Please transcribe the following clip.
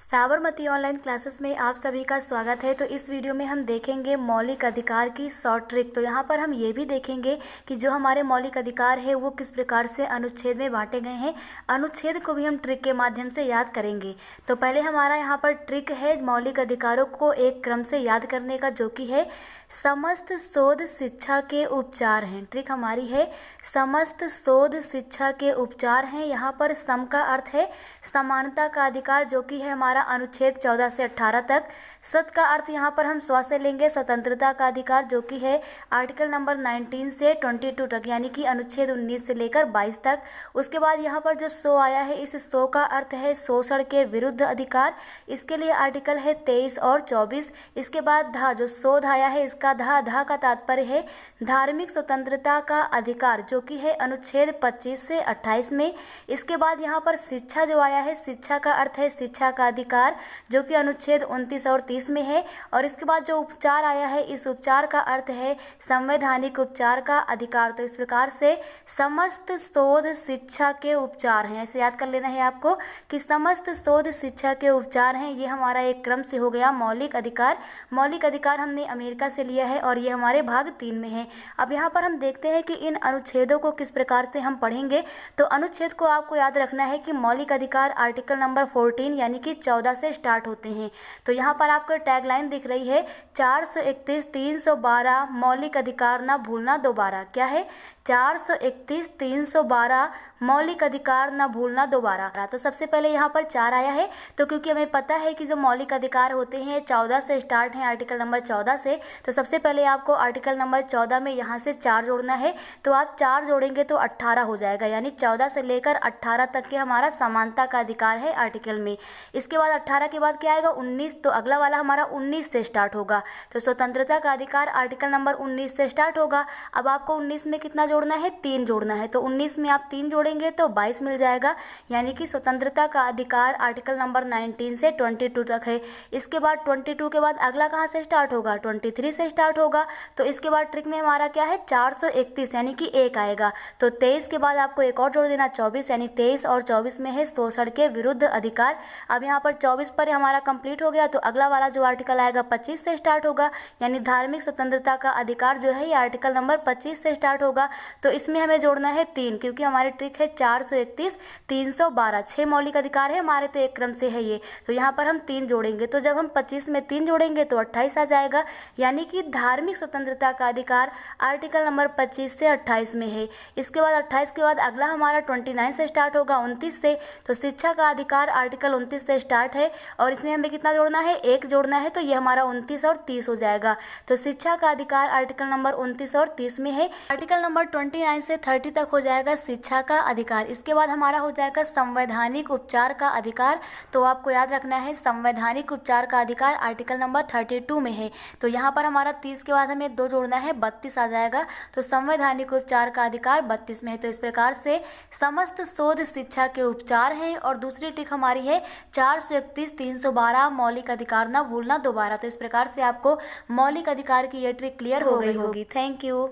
Sabarmati online classes में आप सभी का स्वागत है। तो इस वीडियो में हम देखेंगे मौलिक अधिकार की शॉर्ट ट्रिक। तो यहाँ पर हम ये भी देखेंगे कि जो हमारे मौलिक अधिकार है वो किस प्रकार से अनुच्छेद में बांटे गए हैं। अनुच्छेद को भी हम ट्रिक के माध्यम से याद करेंगे। तो पहले हमारा यहाँ पर ट्रिक है मौलिक अधिकारों को एक क्रम से याद करने का, जो कि है समस्त शोध शिक्षा के उपचार हैं। ट्रिक हमारी है समस्त शोध शिक्षा के उपचार हैं। यहाँ पर सम का अर्थ है समानता का अधिकार, जो कि है हमारा अनुच्छेद 14 से 18 तक। सत का अर्थ यहाँ पर हम स्व से लेंगे स्वतंत्रता का अधिकार, जो कि है आर्टिकल नंबर 19 से 22 तक, यानी कि अनुच्छेद 19 से लेकर 22 तक। उसके बाद यहाँ पर जो सो आया है, इस सो का अर्थ है शोषण के विरुद्ध अधिकार। इसके लिए आर्टिकल है 23 और 24। इसके बाद धा, जो शोध आया है, इसका धा का तात्पर्य है धार्मिक स्वतंत्रता का अधिकार, जो कि है अनुच्छेद 25 से 28 में। इसके बाद यहाँ पर शिक्षा जो आया है, शिक्षा का अर्थ है शिक्षा का अधिकार, जो कि अनुच्छेद 29 और 30 में है। और इसके बाद जो उपचार आया है, इस उपचार का अर्थ है संवैधानिक उपचार का अधिकार। तो इस प्रकार से समस्त शोध शिक्षा के उपचार हैं, ऐसे याद कर लेना है आपको कि समस्त शोध शिक्षा के उपचार हैं। ये हमारा एक क्रम से हो गया मौलिक अधिकार। मौलिक अधिकार हमने अमेरिका से लिया है और ये हमारे भाग 3 में है। अब यहाँ पर हम देखते हैं कि इन अनुच्छेदों को किस प्रकार से हम पढ़ेंगे। तो अनुच्छेद को आपको याद रखना है कि मौलिक अधिकार आर्टिकल नंबर 14 यानी कि 14 से स्टार्ट होते हैं। तो यहाँ पर आपको टैगलाइन दिख रही है 431 312 मौलिक अधिकार ना भूलना दोबारा। क्या है? 431 312 मौलिक अधिकार ना भूलना दोबारा। तो सबसे पहले यहाँ पर 4 आया है, तो क्योंकि हमें पता है कि जो मौलिक अधिकार होते हैं 14 से स्टार्ट हैं, आर्टिकल नंबर 14 से। तो सबसे पहले आपको आर्टिकल नंबर 14 में यहाँ से 4 जोड़ना है। तो आप 4 जोड़ेंगे तो 18 हो जाएगा, यानी 14 से लेकर 18 तक के हमारा समानता का अधिकार है आर्टिकल में। इसके बाद 18 के बाद क्या आएगा? 19। तो अगला वाला हमारा 19 से स्टार्ट होगा। तो स्वतंत्रता का अधिकार आर्टिकल नंबर 19 से स्टार्ट होगा। अब आपको 19 में कितना जोड़ना है? 3 जोड़ना है। तो 19 में आप 3 जोड़ेंगे तो 22 मिल जाएगा, यानी कि स्वतंत्रता का अधिकार आर्टिकल नंबर 19 से 22 तक है। इसके बाद 22 के बाद अगला कहाँ से स्टार्ट होगा? 23 से स्टार्ट होगा। तो इसके बाद ट्रिक में हमारा क्या है? 431 यानी कि 1 आएगा। तो 23 के बाद आपको एक और जोड़ देना 24, यानी 23 और 24 में है शोषण के विरुद्ध अधिकार। अब यहाँ पर 24 पर हमारा कंप्लीट हो गया। तो अगला वाला जो आर्टिकल आएगा 25 से स्टार्ट होगा, यानी धार्मिक स्वतंत्रता का अधिकार जो है ये आर्टिकल नंबर 25 से स्टार्ट होगा। तो इसमें हमें जोड़ना है 3, क्योंकि हमारी ट्रिक है 431 312 6 मौलिक अधिकार है हमारे, तो एक क्रम से है ये। तो यहाँ पर हम 3 जोड़ेंगे। तो जब हम 25 में 3 जोड़ेंगे तो 28 आ जाएगा, यानी कि धार्मिक स्वतंत्रता का अधिकार आर्टिकल नंबर 25 से 28 में है। इसके बाद 28 के बाद अगला हमारा 29 से स्टार्ट होगा 29 से। तो शिक्षा का अधिकार आर्टिकल 29 से स्टार्ट है और इसमें हमें कितना जोड़ना है? 1 जोड़ना है। तो ये हमारा 29 और 30 हो जाएगा। तो शिक्षा का अधिकार आर्टिकल नंबर 29 और 30 में है। आर्टिकल नंबर 29 से 30 तक हो जाएगा शिक्षा का अधिकार। इसके बाद हमारा हो जाएगा संवैधानिक उपचार का अधिकार। तो आपको याद रखना है संवैधानिक उपचार का अधिकार आर्टिकल नंबर 32 में है। तो यहाँ पर हमारा 30 के बाद हमें 2 जोड़ना है, 32 आ जाएगा। तो संवैधानिक उपचार का अधिकार 32 में है। तो इस प्रकार से समस्त शोध शिक्षा के उपचार हैं। और दूसरी ट्रिक हमारी है 431 312 मौलिक अधिकार ना भूलना दोबारा। तो इस प्रकार से आपको मौलिक अधिकार की ये ट्रिक क्लियर हो गई होगी। Thank you.